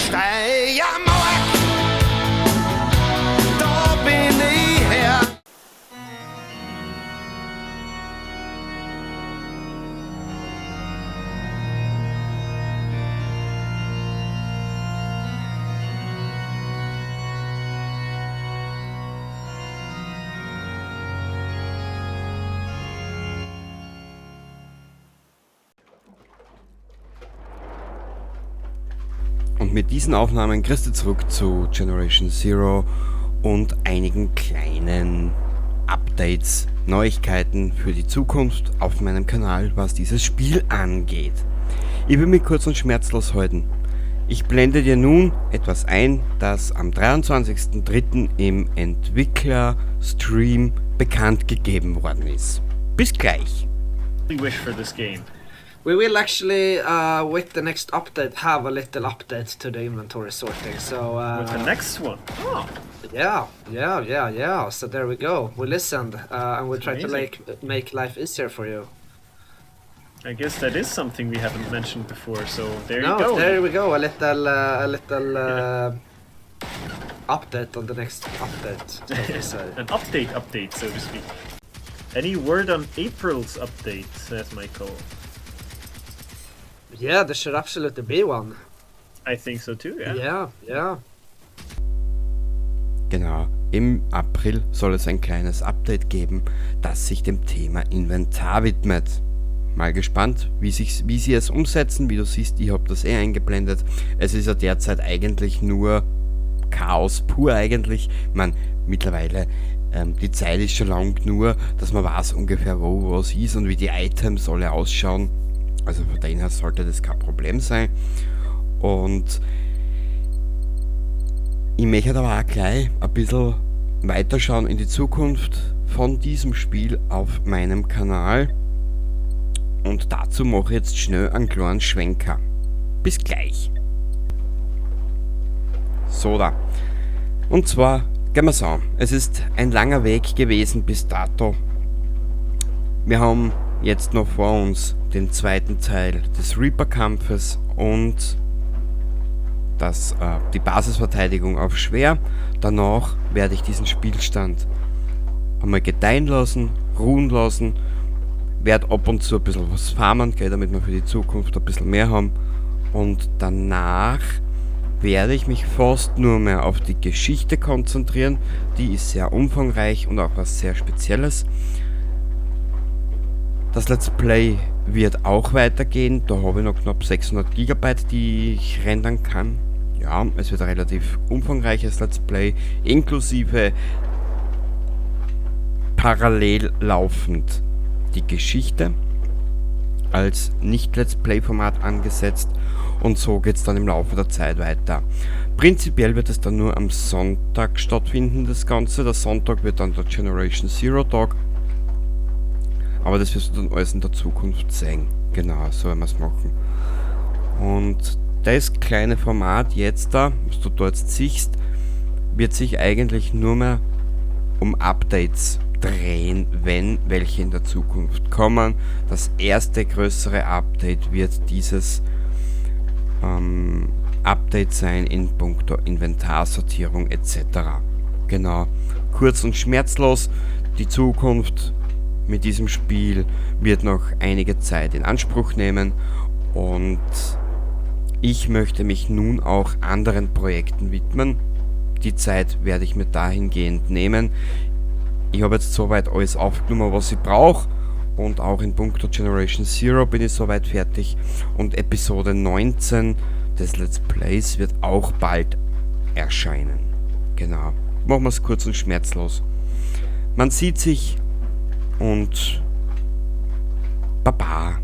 Steiermark, da bin ich her. Und mit diesen Aufnahmen grüßt ihr zurück zu Generation Zero und einigen kleinen Updates, Neuigkeiten für die Zukunft auf meinem Kanal, was dieses Spiel angeht. Ich will mich kurz und schmerzlos halten. Ich blende dir nun etwas ein, das am 23.03. im Entwickler-Stream bekannt gegeben worden ist. Bis gleich! Wish for this game. We will actually, with the next update, have a little update to the inventory sorting. So, With the next one. Oh, yeah. So there we go. We listened, and we tried to Amazing. make life easier for you. I guess that is something we haven't mentioned before. So there No, you go. there we go. A little update on the next update. So to say. An update, so to speak. Any word on April's update, says Michael. Yeah, there should absolutely be one. I think so too, yeah. Yeah. Genau, im April soll es ein kleines Update geben, das sich dem Thema Inventar widmet. Mal gespannt, wie sie es umsetzen. Wie du siehst, ich habe das eingeblendet. Es ist ja derzeit eigentlich nur Chaos pur eigentlich. Mittlerweile, die Zeit ist schon lang genug, dass man weiß ungefähr, wo was ist und wie die Items alle ausschauen. Also von daher her sollte das kein Problem sein. Und ich möchte aber auch gleich ein bisschen weiterschauen in die Zukunft von diesem Spiel auf meinem Kanal. Und dazu mache ich jetzt schnell einen kleinen Schwenker. Bis gleich. So da. Und zwar, gehen wir so, es ist ein langer Weg gewesen bis dato. Wir haben jetzt noch vor uns den zweiten Teil des Reaper-Kampfes und die Basisverteidigung auf schwer. Danach werde ich diesen Spielstand einmal gedeihen lassen, ruhen lassen, werde ab und zu ein bisschen was farmen, damit wir für die Zukunft ein bisschen mehr haben. Und danach werde ich mich fast nur mehr auf die Geschichte konzentrieren. Die ist sehr umfangreich und auch was sehr Spezielles. Das Let's Play wird auch weitergehen. Da habe ich noch knapp 600 GB, die ich rendern kann. Ja, es wird ein relativ umfangreiches Let's Play, inklusive parallel laufend die Geschichte als Nicht-Let's Play-Format angesetzt und so geht es dann im Laufe der Zeit weiter. Prinzipiell wird es dann nur am Sonntag stattfinden, das Ganze. Der Sonntag wird dann der Generation Zero Tag. Aber das wirst du dann alles in der Zukunft sehen. Genau, so werden wir es machen. Und das kleine Format jetzt da, was du dort siehst, wird sich eigentlich nur mehr um Updates drehen, wenn welche in der Zukunft kommen. Das erste größere Update wird dieses Update sein in puncto Inventarsortierung etc. Genau, kurz und schmerzlos, die Zukunft mit diesem Spiel wird noch einige Zeit in Anspruch nehmen und ich möchte mich nun auch anderen Projekten widmen. Die Zeit werde ich mir dahingehend nehmen. Ich habe jetzt soweit alles aufgenommen, was ich brauche und auch in puncto Generation Zero bin ich soweit fertig und Episode 19 des Let's Plays wird auch bald erscheinen. Genau, machen wir es kurz und schmerzlos. Man sieht sich und Baba.